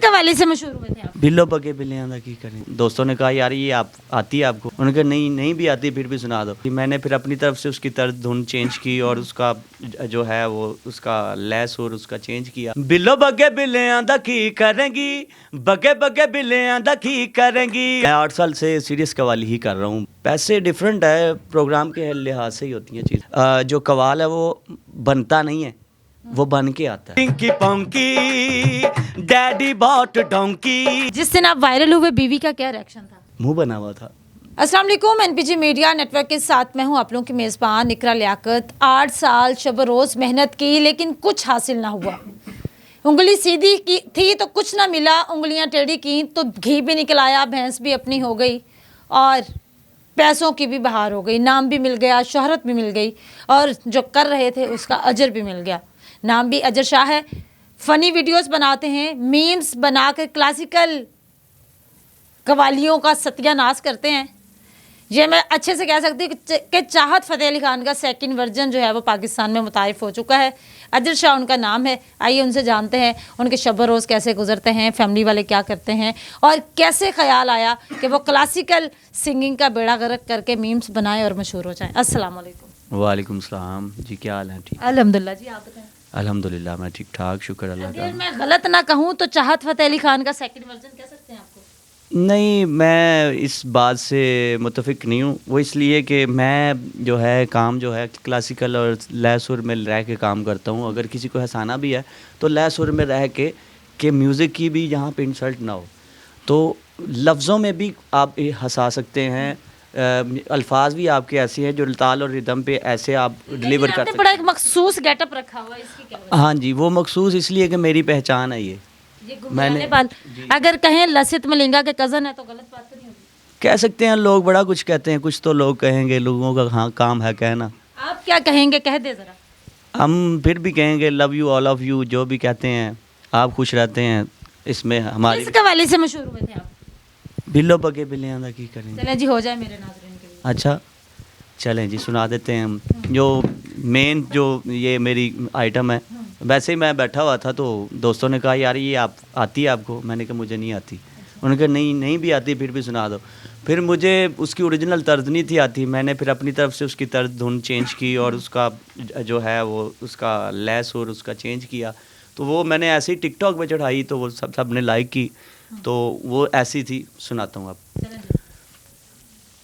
कव्वाली से मशहूर हुए थे आप? बिल्लो बगे बिल्ले आंदा की करें। दोस्तों ने कहा यार ये आप आती है आपको? उन्होंने कहा नहीं भी आती, फिर भी सुना दो। मैंने फिर अपनी तरफ से उसकी तर्ज धुन चेंज की और उसका जो है वो उसका लैस और उसका चेंज किया। बिल्लो बगे बिल्ले आंदा की करेंगी, बगे बगे बिल्ले आंदा की करेंगी। मैं 8 साल से सीरियस कवाली ही कर रहा हूँ। पैसे डिफरेंट है, प्रोग्राम के लिहाज से ही होती है चीज़। जो कवाल है वो बनता नहीं है, वो बन के आता है। Pinky ponky daddy bought donkey. जिस दिन आप वायरल हुए बीवी का क्या रिएक्शन था? मुंह बना हुआ था। अस्सलाम वालेकुम, एनपीजी मीडिया नेटवर्क के साथ मैं हूं आप लोगों की मेज़बान इकरा लियाकत। 8 साल शब रोज़ मेहनत की लेकिन कुछ हासिल ना हुआ। उंगली सीधी की थी तो कुछ ना मिला, उंगलियां टेढ़ी की तो घी भी निकल आया, भैंस भी अपनी हो गई और पैसों की भी बहार हो गई। नाम भी मिल गया, शोहरत भी मिल गई और जो कर रहे थे उसका अजर भी मिल गया। नाम भी अजर शाह है। फ़नी वीडियोस बनाते हैं, मीम्स बनाकर क्लासिकल कवालियों का सत्यानाश करते हैं। ये मैं अच्छे से कह सकती हूँ कि चाहत फ़तेह अली खान का सेकंड वर्जन जो है वो पाकिस्तान में मुतारिफ़ हो चुका है। अजर शाह उनका नाम है। आइए उनसे जानते हैं उनके शब रोज़ कैसे गुजरते हैं, फैमिली वाले क्या करते हैं और कैसे ख्याल आया कि वो क्लासिकल सिंगिंग का बेड़ा गर्क करके मीम्स बनाएं और मशहूर हो जाएं। अस्सलाम वालेकुम। वालेकुम सलाम जी, क्या हाल है? ठीक, अल्हम्दुलिल्लाह जी, आप बताएं। अल्हम्दुलिल्लाह मैं ठीक ठाक, शुक्र अल्लाह का। अगर मैं गलत ना कहूँ तो चाहत फ़तेह अली खान का सेकंड वर्जन कह सकते हैं आपको? नहीं, मैं इस बात से मुतफिक नहीं हूँ। वो इसलिए कि मैं जो है काम जो है क्लासिकल और लय सुर में रह के काम करता हूँ। अगर किसी को हंसाना भी है तो लय सुर में रह के म्यूज़िक की भी यहाँ पे इंसल्ट ना हो, तो लफ्ज़ों में भी आप हंसा सकते हैं। अल्फाज भी आपके ऐसे हैं जो ताल और रिदम पे ऐसे आप डिलीवर कर सकते बड़ा हैं। एक मखसूस गेटअप रखा हुआ है, इसकी क्या वजह? हाँ जी, वो मखसूस इसलिए कि मेरी पहचान है ये। मैंने बाल अगर कहें लसित मलिंगा के कज़न है तो गलत बात तो नहीं होगी? कह सकते हैं, लोग बड़ा कुछ कहते हैं, कुछ तो लोग कहेंगे, लोगों का हाँ काम है कहना। आप क्या कहेंगे, कह दे ज़रा। हम फिर भी कहेंगे love you all of you, जो भी कहते हैं आप खुश रहते हैं। इसमें हमारी किस कवाली से मशहूर हुए थे आप? बिल्लो बगे बिल्ले आंदा की करेंगे। चलें जी, हो जाए मेरे नाज़रीन के लिए। अच्छा चलें जी, सुना देते हैं हम। जो मेन जो ये मेरी आइटम है, वैसे ही मैं बैठा हुआ था तो दोस्तों ने कहा यार ये आप आती है आपको? मैंने कहा मुझे नहीं आती। उन्होंने कहा नहीं भी आती, फिर भी सुना दो। फिर मुझे उसकी ओरिजिनल तर्ज नहीं थी आती। मैंने फिर अपनी तरफ से उसकी तर्ज धुन चेंज की और उसका जो है वो उसका लैस और उसका चेंज किया। तो वो मैंने ऐसे ही टिकटॉक पे चढ़ाई तो वो सब ने लाइक की, तो वो ऐसी थी। सुनाता हूँ आप।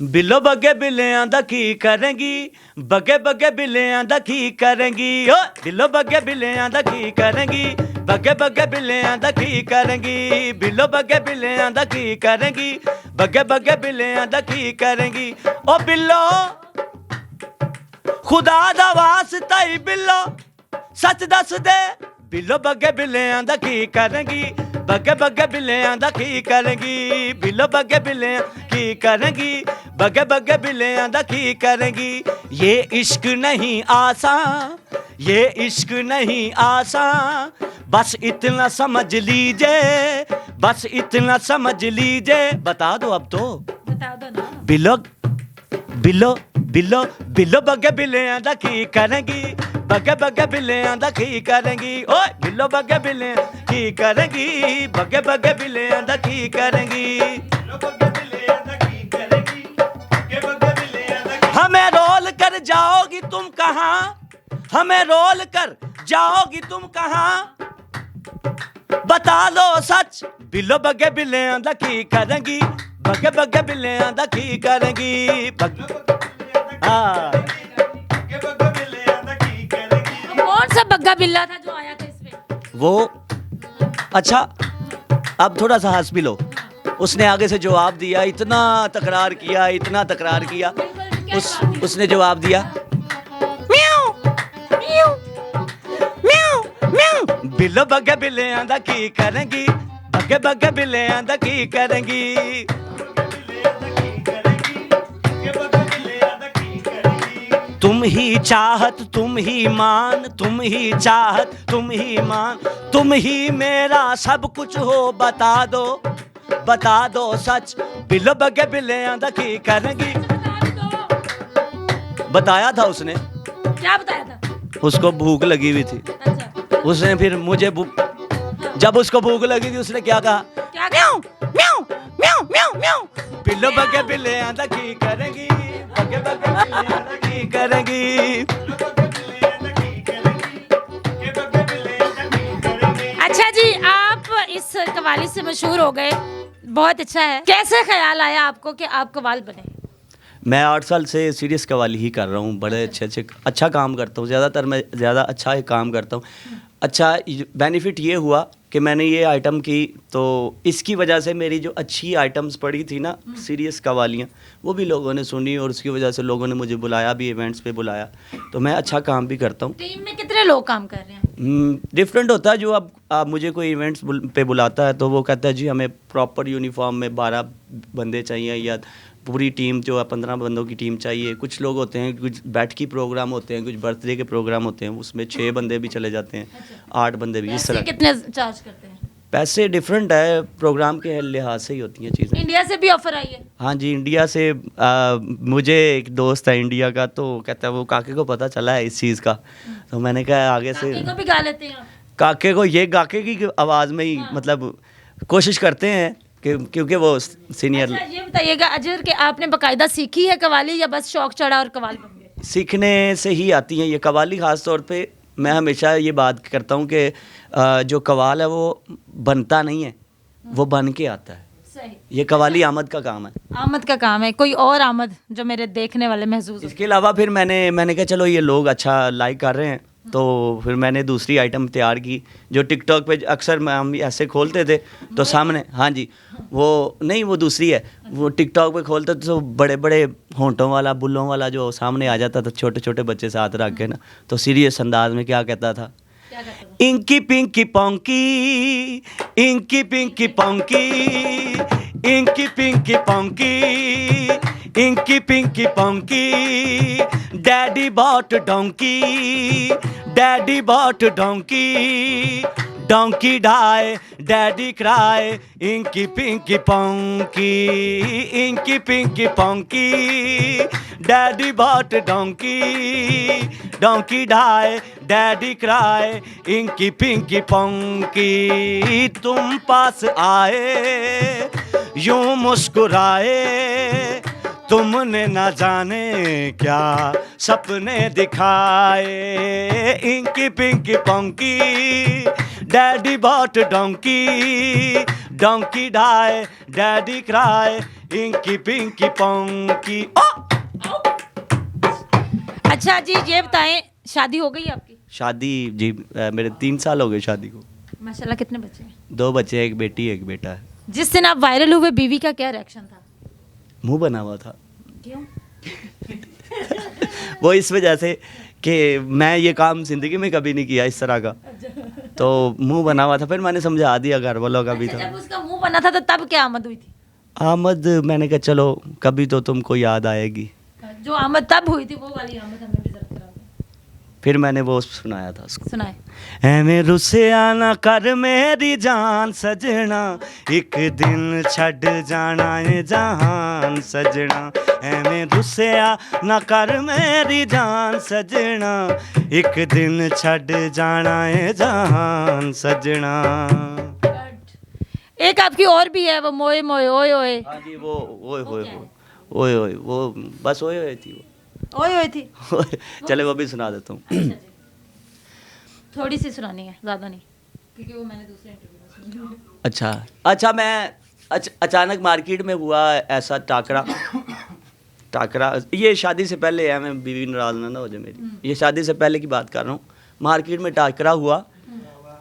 बिल्लो बगे बिल्लियां दा की करेंगी, बगे बगे बिल्लियां दा की करेंगी। ओ बिल्लो बगे बिल्लियां दा की करेंगी, बगे बगे बिल्लियां दा की करेंगी। बिल्लो बगे बिल्लियां दा की करेंगी, बगे बगे बिल्लियां दा की करेंगी। ओ बिल्लो खुदा दा वास्ता ही बिल्लो सच दस दे, बिल्लो बगे बिल्लियां दा की करेंगी, बगे बगे बिल्लियां दा की करेंगी। बिल्लो बगे बिल्लियां की करेंगी, बगे बगे बिल्लियां दा की करेंगी। ये इश्क नहीं आसान, ये इश्क नहीं आसान, बस इतना समझ लीजिए, बस इतना समझ लीजिए। बता दो अब तो, बता दो ना। बिल्लो बिल्लो बिल्लो बिल्लो बगे बिल्लियां दा की करेंगी, बगे बगे बिल्लियां दा की करेंगी। ओए बिल्लो बगे बिल्लियां की करेंगी, बगे बगे बिल्लियां दा की करेंगी। हमें रोल कर जाओगी तुम कहाँ, हमें रोल कर जाओगी तुम कहाँ, बता दो सच। बिल्लो बगे बिल्लियां दा की करेंगी, बगे बगे बिल्लियां दा की करेंगी। कौन सा बग्गा बिल्ला था जो आया था इसमें? वो अच्छा, अब थोड़ा सा हंस भी लो। उसने आगे से जवाब दिया, इतना तकरार किया, इतना तकरार किया। उसने जवाब दिया म्याऊ म्याऊ म्याऊ म्याऊ। बिल्लो बगे बिल्लियां दा की करेंगी, बगे बगे बिल्लियां दा की करेंगी। तुम ही चाहत तुम ही मान, तुम ही चाहत तुम ही मान, तुम ही मेरा सब कुछ हो, बता दो सच। बिल्लो बगे बिल्लियां दा की करेंगी। बताया था उसने। क्या बताया था? उसको भूख लगी हुई थी। अच्छा। उसने फिर जब उसको भूख लगी थी उसने क्या कहा, क्या म्याऊं म्याऊं म्याऊं म्याऊं म्याऊं। बिल्लो बगे बिल्ले आंदा की करेंगी, बगे बगे बिल्ले आंदा की करेंगी। अच्छा जी, आप इस कवाली से मशहूर हो गए, बहुत अच्छा है। कैसे ख्याल आया आपको कि आप कवाल बने? मैं 8 साल से सीरियस कवाली ही कर रहा हूँ, बड़े अच्छे अच्छा काम करता हूँ, ज़्यादातर मैं ज़्यादा अच्छा ही काम करता हूँ। अच्छा बेनिफिट ये हुआ कि मैंने ये आइटम की तो इसकी वजह से मेरी जो अच्छी आइटम्स पड़ी थी ना, सीरियस कवालियाँ, वो भी लोगों ने सुनी और उसकी वजह से लोगों ने मुझे बुलाया भी, इवेंट्स पे बुलाया, तो मैं अच्छा काम भी करता हूँ। टीम में कितने लोग काम कर रहे हैं? डिफरेंट होता है। जो अब आप मुझे कोई इवेंट्स पे बुलाता है तो वो कहता है जी हमें प्रॉपर यूनिफॉर्म में 12 बंदे चाहिए या पूरी टीम जो है 15 बंदों की टीम चाहिए। कुछ लोग होते हैं, कुछ बैठकी प्रोग्राम होते हैं, कुछ बर्थडे के प्रोग्राम होते हैं, उसमें 6 बंदे भी चले जाते हैं, 8 बंदे भी, इस तरह। कितने चार्ज करते हैं? पैसे डिफरेंट है, प्रोग्राम के लिहाज से ही होती हैं चीज़ें। इंडिया से भी ऑफर आई है? हाँ जी, इंडिया से मुझे एक दोस्त है इंडिया का, तो कहता है वो काके को पता चला है इस चीज़ का, तो मैंने कहा आगे से काके को भी गा लेते हैं आप? काके को, ये काके की आवाज़ में ही मतलब कोशिश करते हैं कि क्योंकि वो सीनियर। अच्छा, ये बताइएगा अजहर कि आपने बाकायदा सीखी है कवाली या बस शौक चढ़ा और कवाल बन गए? सीखने से ही आती हैं ये कवाली। ख़ास तौर पे मैं हमेशा ये बात करता हूँ कि जो कवाल है वो बनता नहीं है, वो बन के आता है। सही। ये कवाली आमद का काम है। आमद का काम है। कोई और आमद जो मेरे देखने वाले महसूस हो? इसके अलावा फिर मैंने कहा चलो ये लोग अच्छा लाइक कर रहे हैं, तो फिर मैंने दूसरी आइटम तैयार की जो टिकटॉक पे अक्सर हम ऐसे खोलते थे तो सामने, हाँ जी, वो नहीं, वो दूसरी है, वो टिकटॉक पे खोलते थे तो बड़े बड़े होंठों वाला, बुल्लों वाला जो सामने आ जाता था, छोटे छोटे बच्चे साथ रख के ना, तो सीरियस अंदाज में क्या कहता था, inky pinky ponky, inky pinky ponky, inky pinky ponky, inky pinky ponky, daddy bought donkey, daddy bought donkey, donkey die, daddy cry, inky pinky ponky, inky pinky ponky, daddy bought donkey, donkey die, daddy cry, inky pinky ponky. तुम पास आए यूं मुस्कुराए, तुमने ना जाने क्या सपने दिखाए, inky pinky ponky, daddy bought donkey, donkey die, daddy cry, inky pinky ponky. अच्छा जी, ये बताएं शादी हो गई आपकी? शादी जी मेरे 3 साल हो गए शादी को। माशाल्लाह, कितने बच्चे हैं? 2 बच्चे, एक बेटी एक बेटा है। जिस दिन आप वायरल हुए बीवी का क्या रिएक्शन था? मुंह बना हुआ था। क्यों? वो इस वजह से कि मैं ये काम ज़िंदगी में कभी नहीं किया इस तरह का, तो मुंह बना हुआ था। फिर मैंने समझा दिया घर वालों का भी अच्छा, था। जब उसका मुंह बना था तो तब क्या आमद हुई थी? आमद मैंने कहा चलो कभी तो तुमको याद आएगी, जो आमद तब हुई थी वो वाली आमद हमें भी जरा करा दो। फिर मैंने वो सुनाया था उसको। सुनाए। एवें रुसे आना कर मेरी जान सजना, एक दिन छड़ जाना है जहान सजना, एवें रुसे आना कर मेरी जान सजना, एक दिन छड़ जाना है जहान सजना। एक आपकी और भी है, वो मोए मोए ओए ओए। हाँ जी, वो ओए होए ओए ओए, वो बस ओए ओए थी वो। ओए ओए थी। चले वो भी सुना देता हूँ। अच्छा जी, थोड़ी सी सुनानी है, ज़्यादा नहीं, क्योंकि वो मैंने दूसरे इंटरव्यू में सुनी। अच्छा मैं अचानक मार्केट में हुआ ऐसा टाकरा, ये शादी से पहले है, मैं बीवी नाराज ना हो जाए मेरी, ये शादी से पहले की बात कर रहा हूँ। मार्केट में टाकरा हुआ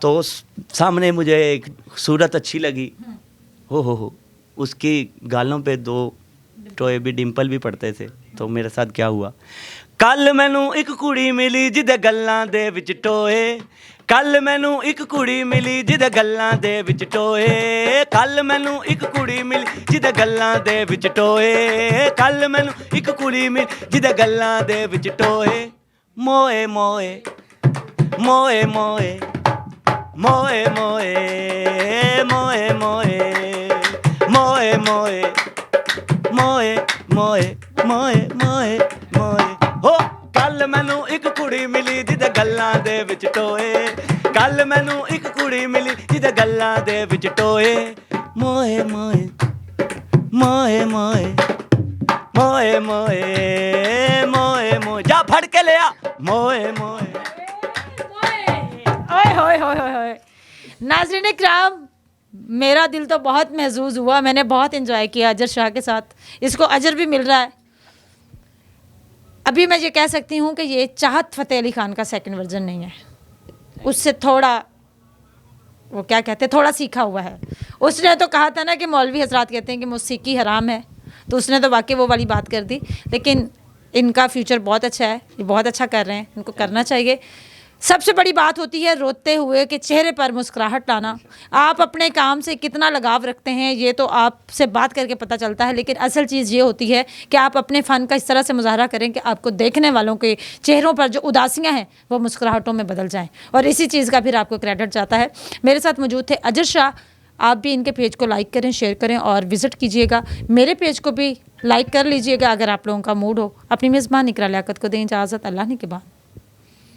तो सामने मुझे एक सूरत अच्छी लगी, हो उसकी गालों पे 2 टोए भी, डिंपल भी पड़ते थे। तो मेरे साथ क्या हुआ, कल मैनू एक कुड़ी मिली जिदे गल्लां दे विच टोए, कल मैनू एक कुड़ी मिली जिदे गल्लां दे विच टोए, कल मैनू एक कुड़ी मिली जिदे गल्लां दे विच टोए, कल मैनू एक कुड़ी मिली जिदे गल्लां दे विच टोए, मोए मोए मोए मोए मोए मोए मोए मोए मोए मोए मोए मोए मोए मोए मोए हो, कल मैनू एक कुड़ी मिली जिदे गल्लां दे विच टोए, ਕੱਲ ਮੈਨੂੰ ਇੱਕ ਕੁੜੀ ਮਿਲੀ ਜਿਹਦੇ ਗੱਲਾਂ ਦੇ ਵਿੱਚ ਟੋਏ ਮੋਏ ਮੋਏ ਮੋਏ ਮੋਏ ਮੋਏ ਮੋਏ ਮੋਏ ਮੋਏ ਜਾ ਫੜ ਕੇ ਲਿਆ ਮੋਏ ਮੋਏ ओए होए होए होए होए। नाज़रीन इकराम, मेरा दिल तो बहुत महसूस हुआ, मैंने बहुत एंजॉय किया अजर शाह के साथ, इसको अजर भी मिल रहा है। अभी मैं ये कह सकती हूँ कि ये चाहत फ़तेह अली खान का सेकंड वर्जन नहीं है, उससे थोड़ा वो क्या कहते हैं थोड़ा सीखा हुआ है। उसने तो कहा था ना कि मौलवी हजरात कहते हैं कि मौसीकी हराम है, तो उसने तो वाकई वो वाली बात कर दी। लेकिन इनका फ्यूचर बहुत अच्छा है, ये बहुत अच्छा कर रहे हैं, इनको करना चाहिए। सबसे बड़ी बात होती है रोते हुए कि चेहरे पर मुस्कुराहट लाना। आप अपने काम से कितना लगाव रखते हैं ये तो आपसे बात करके पता चलता है, लेकिन असल चीज़ ये होती है कि आप अपने फ़न का इस तरह से मुजाहरा करें कि आपको देखने वालों के चेहरों पर जो उदासियाँ हैं वो मुस्कुराहटों में बदल जाएं, और इसी चीज़ का फिर आपको क्रेडिट जाता है। मेरे साथ मौजूद थे अजर शाह। आप भी इनके पेज को लाइक करें, शेयर करें और विज़िट कीजिएगा। मेरे पेज को भी लाइक कर लीजिएगा अगर आप लोगों का मूड हो। अपनी मेज़बान इकरा लियाकत को दें इजाज़त, अल्लाह ने के बाद।